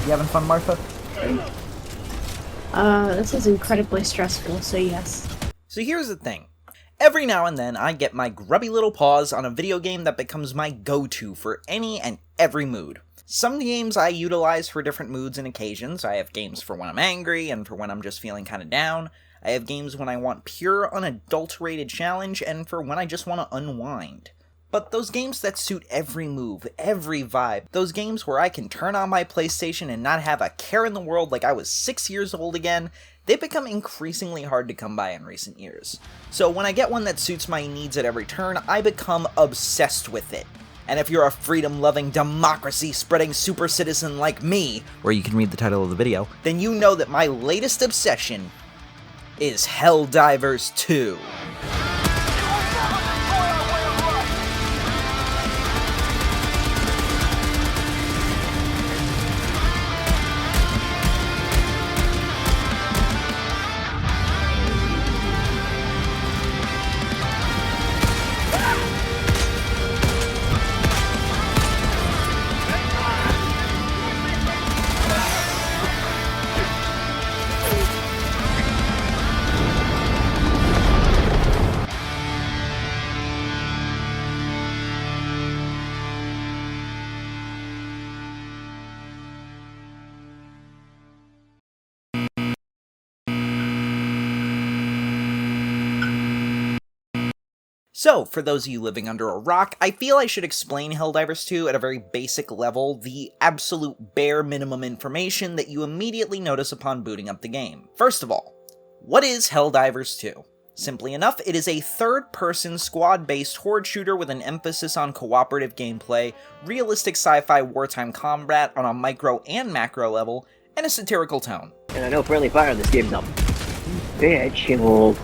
You having fun, Martha? This is incredibly stressful, so yes. So here's the thing. Every now and then, I get my grubby little paws on a video game that becomes my go-to for any and every mood. Some games I utilize for different moods and occasions. I have games for when I'm angry and for when I'm just feeling kinda down. I have games when I want pure, unadulterated challenge and for when I just want to unwind. But those games that suit every move, every vibe, those games where I can turn on my PlayStation and not have a care in the world like I was 6 years old again, they've become increasingly hard to come by in recent years. So when I get one that suits my needs at every turn, I become obsessed with it. And if you're a freedom-loving, democracy-spreading super citizen like me, where you can read the title of the video, then you know that my latest obsession is Helldivers 2. So, for those of you living under a rock, I feel I should explain Helldivers 2 at a very basic level, the absolute bare minimum information that you immediately notice upon booting up the game. First of all, what is Helldivers 2? Simply enough, it is a third-person, squad-based horde shooter with an emphasis on cooperative gameplay, realistic sci-fi wartime combat on a micro and macro level, and a satirical tone. And I know friendly fire in this game's up. Bitch, you know,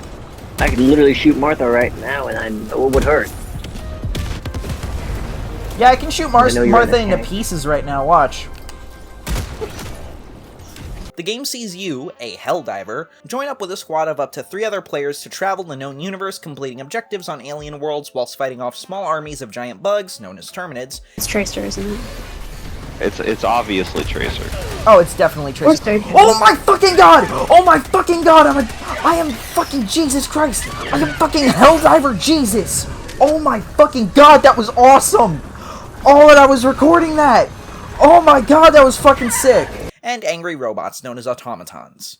I could literally shoot Martha right now and I know it would hurt. Yeah, I can shoot Martha into pieces right now, watch. The game sees you, a Helldiver, join up with a squad of up to 3 other players to travel the known universe, completing objectives on alien worlds whilst fighting off small armies of giant bugs, known as Terminids. It's Tracer, isn't it? It's obviously Tracer. Oh, it's definitely Tracer. Oh my fucking god! Oh my fucking god! I am fucking Jesus Christ! I am fucking Helldiver Jesus! Oh my fucking god, that was awesome! Oh, and I was recording that! Oh my god, that was fucking sick! And angry robots known as automatons.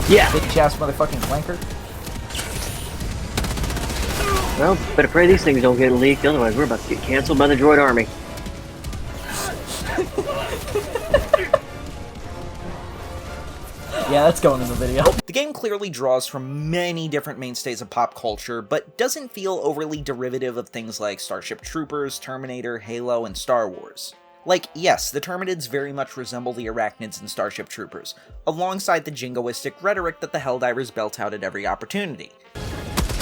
Yeah! Bitch ass motherfucking flanker. Well, better pray these things don't get leaked, otherwise we're about to get cancelled by the droid army. Yeah, that's going in the video. The game clearly draws from many different mainstays of pop culture, but doesn't feel overly derivative of things like Starship Troopers, Terminator, Halo, and Star Wars. Like, yes, the Terminids very much resemble the Arachnids in Starship Troopers, alongside the jingoistic rhetoric that the Helldivers belt out at every opportunity.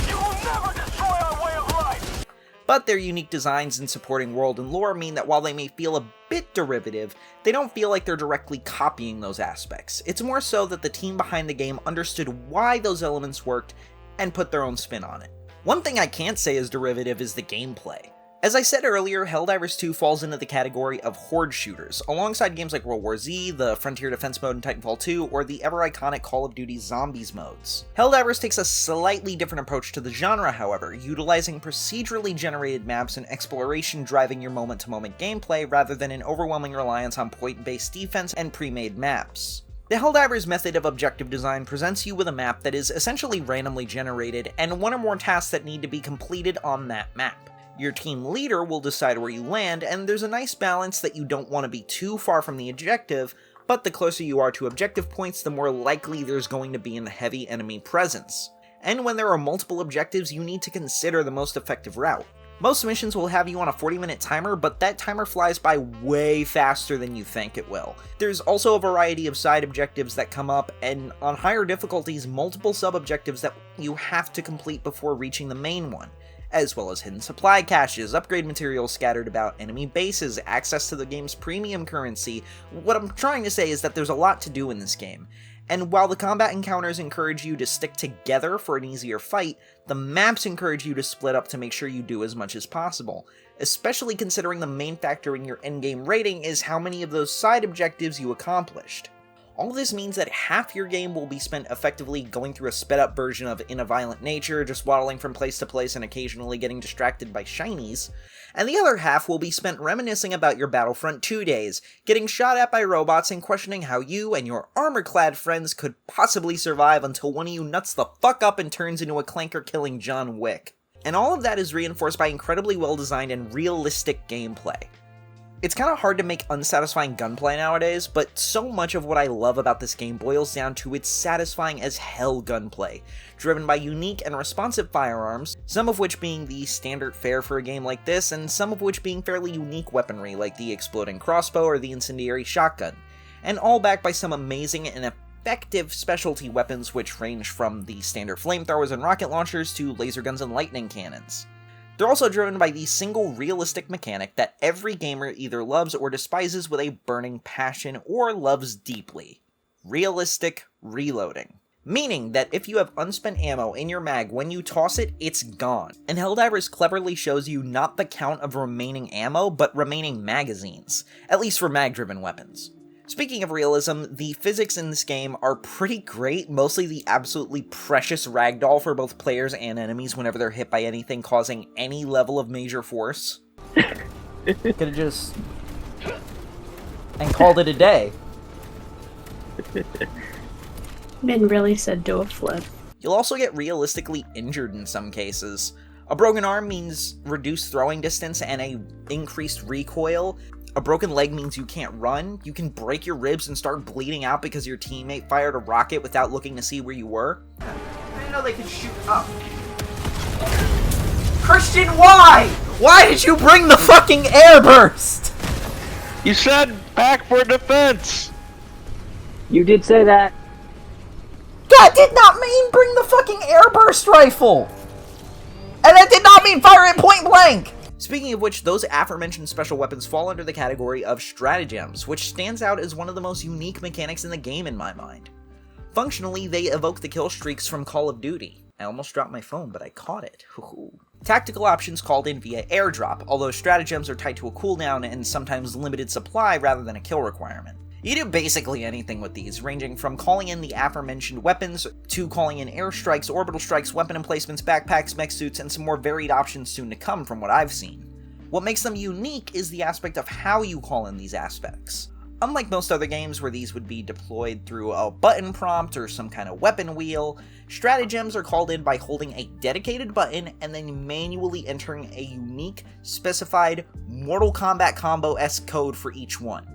You will never destroy our way of life! But their unique designs and supporting world and lore mean that while they may feel a bit derivative, they don't feel like they're directly copying those aspects. It's more so that the team behind the game understood why those elements worked and put their own spin on it. One thing I can't say is derivative is the gameplay. As I said earlier, Helldivers 2 falls into the category of horde shooters, alongside games like World War Z, the Frontier Defense mode in Titanfall 2, or the ever-iconic Call of Duty Zombies modes. Helldivers takes a slightly different approach to the genre, however, utilizing procedurally generated maps and exploration driving your moment-to-moment gameplay rather than an overwhelming reliance on point-based defense and pre-made maps. The Helldivers method of objective design presents you with a map that is essentially randomly generated, and one or more tasks that need to be completed on that map. Your team leader will decide where you land, and there's a nice balance that you don't want to be too far from the objective, but the closer you are to objective points, the more likely there's going to be a heavy enemy presence. And when there are multiple objectives, you need to consider the most effective route. Most missions will have you on a 40-minute timer, but that timer flies by way faster than you think it will. There's also a variety of side objectives that come up, and on higher difficulties, multiple sub-objectives that you have to complete before reaching the main one, as well as hidden supply caches, upgrade materials scattered about, enemy bases, access to the game's premium currency. What I'm trying to say is that there's a lot to do in this game, And while the combat encounters encourage you to stick together for an easier fight, the maps encourage you to split up to make sure you do as much as possible, especially considering the main factor in your endgame rating is how many of those side objectives you accomplished. All this means that half your game will be spent effectively going through a sped-up version of In a Violent Nature, just waddling from place to place and occasionally getting distracted by shinies, and the other half will be spent reminiscing about your Battlefront 2 days, getting shot at by robots and questioning how you and your armor-clad friends could possibly survive until one of you nuts the fuck up and turns into a clanker-killing John Wick. And all of that is reinforced by incredibly well-designed and realistic gameplay. It's kind of hard to make unsatisfying gunplay nowadays, but so much of what I love about this game boils down to its satisfying as hell gunplay, driven by unique and responsive firearms, some of which being the standard fare for a game like this, and some of which being fairly unique weaponry like the exploding crossbow or the incendiary shotgun, and all backed by some amazing and effective specialty weapons which range from the standard flamethrowers and rocket launchers to laser guns and lightning cannons. They're also driven by the single realistic mechanic that every gamer either loves or despises with a burning passion or loves deeply. Realistic reloading. Meaning that if you have unspent ammo in your mag when you toss it, it's gone. And Helldivers cleverly shows you not the count of remaining ammo, but remaining magazines, at least for mag-driven weapons. Speaking of realism, the physics in this game are pretty great, mostly the absolutely precious ragdoll for both players and enemies whenever they're hit by anything causing any level of major force. Could've just... and called it a day. Min really said do a flip. You'll also get realistically injured in some cases. A broken arm means reduced throwing distance and a increased recoil. A broken leg means you can't run, you can break your ribs and start bleeding out because your teammate fired a rocket without looking to see where you were. I didn't know they could shoot up. Christian, why? Why did you bring the fucking airburst? You said back for defense! You did say that. That did not mean bring the fucking airburst rifle! And that did not mean fire it point blank! Speaking of which, those aforementioned special weapons fall under the category of stratagems, which stands out as one of the most unique mechanics in the game in my mind. Functionally, they evoke the kill streaks from Call of Duty. I almost dropped my phone, but I caught it. Tactical options called in via airdrop, although stratagems are tied to a cooldown and sometimes limited supply rather than a kill requirement. You do basically anything with these, ranging from calling in the aforementioned weapons, to calling in airstrikes, orbital strikes, weapon emplacements, backpacks, mech suits, and some more varied options soon to come from what I've seen. What makes them unique is the aspect of how you call in these aspects. Unlike most other games where these would be deployed through a button prompt or some kind of weapon wheel, stratagems are called in by holding a dedicated button and then manually entering a unique, specified Mortal Kombat combo-esque code for each one.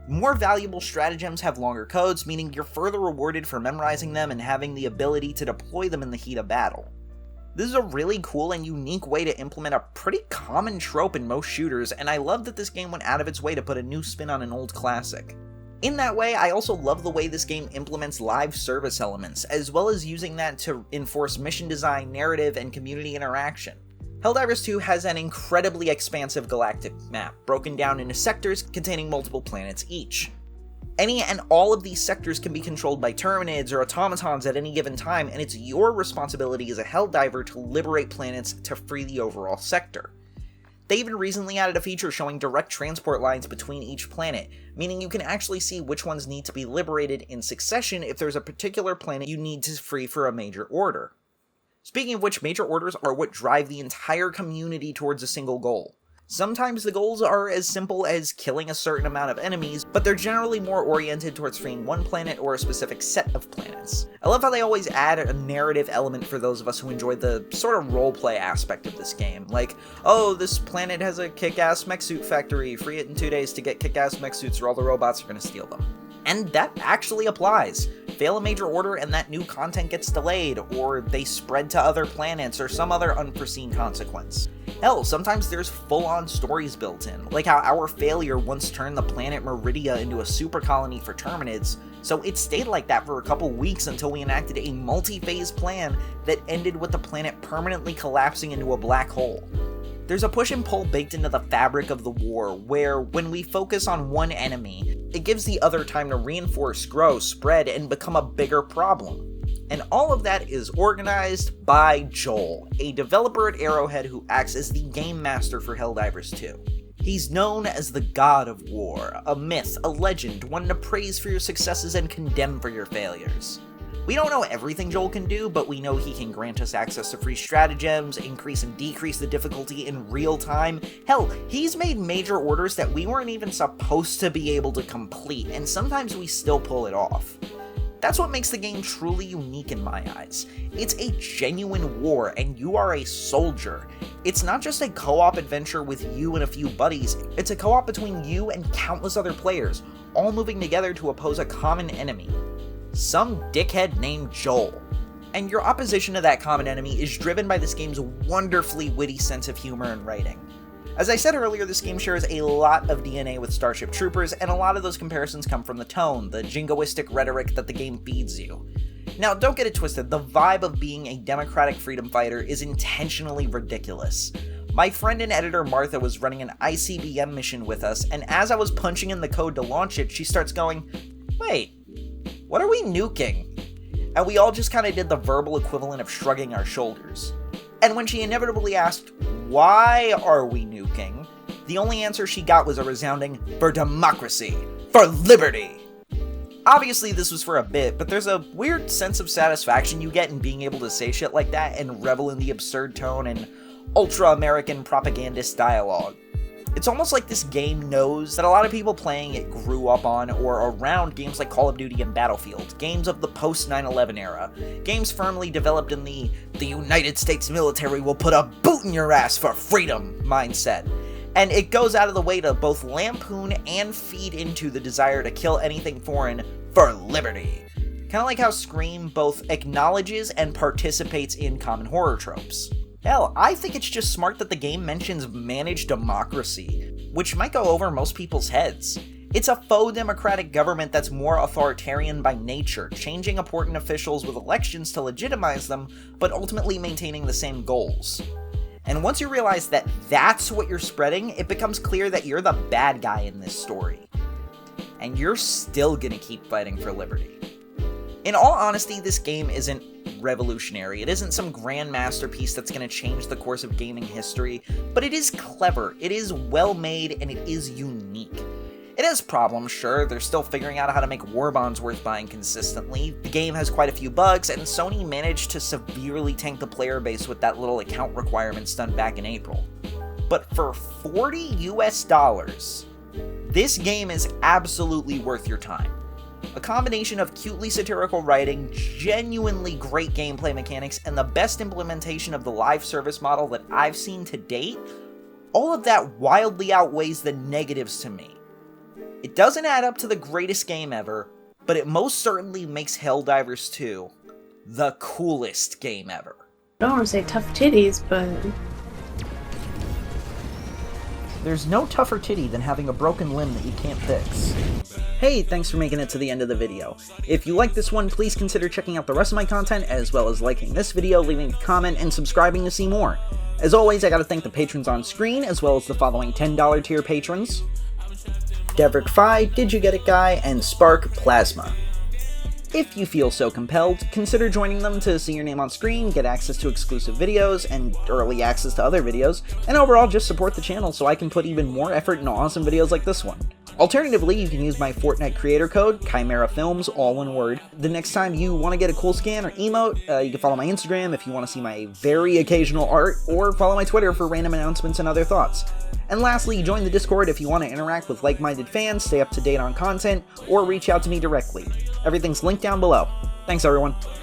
More valuable stratagems have longer codes, meaning you're further rewarded for memorizing them and having the ability to deploy them in the heat of battle. This is a really cool and unique way to implement a pretty common trope in most shooters, and I love that this game went out of its way to put a new spin on an old classic. In that way, I also love the way this game implements live service elements, as well as using that to enforce mission design, narrative, and community interaction. Helldivers 2 has an incredibly expansive galactic map, broken down into sectors containing multiple planets each. Any and all of these sectors can be controlled by Terminids or automatons at any given time, and it's your responsibility as a Helldiver to liberate planets to free the overall sector. They even recently added a feature showing direct transport lines between each planet, meaning you can actually see which ones need to be liberated in succession if there's a particular planet you need to free for a major order. Speaking of which, major orders are what drive the entire community towards a single goal. Sometimes the goals are as simple as killing a certain amount of enemies, but they're generally more oriented towards freeing one planet or a specific set of planets. I love how they always add a narrative element for those of us who enjoy the sort of roleplay aspect of this game. Like, oh, this planet has a kick-ass mech suit factory, free it in 2 days to get kick-ass mech suits or all the robots are going to steal them. And that actually applies. Fail a major order and that new content gets delayed, or they spread to other planets, or some other unforeseen consequence. Hell, sometimes there's full-on stories built in, like how our failure once turned the planet Meridia into a super colony for Terminids, so it stayed like that for a couple weeks until we enacted a multi-phase plan that ended with the planet permanently collapsing into a black hole. There's a push and pull baked into the fabric of the war, where when we focus on one enemy, it gives the other time to reinforce, grow, spread, and become a bigger problem. And all of that is organized by Joel, a developer at Arrowhead who acts as the game master for Helldivers 2. He's known as the God of War, a myth, a legend, one to praise for your successes and condemn for your failures. We don't know everything Joel can do, but we know he can grant us access to free stratagems, increase and decrease the difficulty in real time. Hell, he's made major orders that we weren't even supposed to be able to complete, and sometimes we still pull it off. That's what makes the game truly unique in my eyes. It's a genuine war, and you are a soldier. It's not just a co-op adventure with you and a few buddies, it's a co-op between you and countless other players, all moving together to oppose a common enemy. Some dickhead named Joel. And your opposition to that common enemy is driven by this game's wonderfully witty sense of humor and writing. As I said earlier, this game shares a lot of DNA with Starship Troopers, and a lot of those comparisons come from the tone, the jingoistic rhetoric that the game feeds you. Now, don't get it twisted, the vibe of being a democratic freedom fighter is intentionally ridiculous. My friend and editor Martha was running an ICBM mission with us, and as I was punching in the code to launch it, she starts going, "Wait, what are we nuking?" And we all just kind of did the verbal equivalent of shrugging our shoulders. And when she inevitably asked, "Why are we nuking?" the only answer she got was a resounding, "For democracy! For liberty!" Obviously this was for a bit, but there's a weird sense of satisfaction you get in being able to say shit like that and revel in the absurd tone and ultra-American propagandist dialogue. It's almost like this game knows that a lot of people playing it grew up on or around games like Call of Duty and Battlefield, games of the post-9/11 era, games firmly developed in the United States military will put a boot in your ass for freedom mindset. And it goes out of the way to both lampoon and feed into the desire to kill anything foreign for liberty. Kinda like how Scream both acknowledges and participates in common horror tropes. Hell, I think it's just smart that the game mentions managed democracy, which might go over most people's heads. It's a faux democratic government that's more authoritarian by nature, changing important officials with elections to legitimize them, but ultimately maintaining the same goals. And once you realize that that's what you're spreading, it becomes clear that you're the bad guy in this story. And you're still gonna keep fighting for liberty. In all honesty, this game isn't revolutionary. It isn't some grand masterpiece that's going to change the course of gaming history, but it is clever, it is well made, and it is unique. It has problems, sure, they're still figuring out how to make war bonds worth buying consistently, the game has quite a few bugs, and Sony managed to severely tank the player base with that little account requirements done back in April. But for $40 US, this game is absolutely worth your time. A combination of cutely satirical writing, genuinely great gameplay mechanics, and the best implementation of the live service model that I've seen to date, all of that wildly outweighs the negatives to me. It doesn't add up to the greatest game ever, but it most certainly makes Helldivers 2 the coolest game ever. I don't want to say tough titties, but There's no tougher titty than having a broken limb that you can't fix. Hey, thanks for making it to the end of the video. If you like this one, please consider checking out the rest of my content, as well as liking this video, leaving a comment, and subscribing to see more. As always, I gotta thank the patrons on screen, as well as the following $10 tier patrons: Devrick Phi, Did You Get It Guy, and Spark Plasma. If you feel so compelled, consider joining them to see your name on screen, get access to exclusive videos, and early access to other videos, and overall just support the channel so I can put even more effort into awesome videos like this one. Alternatively, you can use my Fortnite creator code, Chimera Films, all one word. The next time you want to get a cool skin or emote, you can follow my Instagram if you want to see my very occasional art, or follow my Twitter for random announcements and other thoughts. And lastly, join the Discord if you want to interact with like-minded fans, stay up to date on content, or reach out to me directly. Everything's linked down below. Thanks everyone.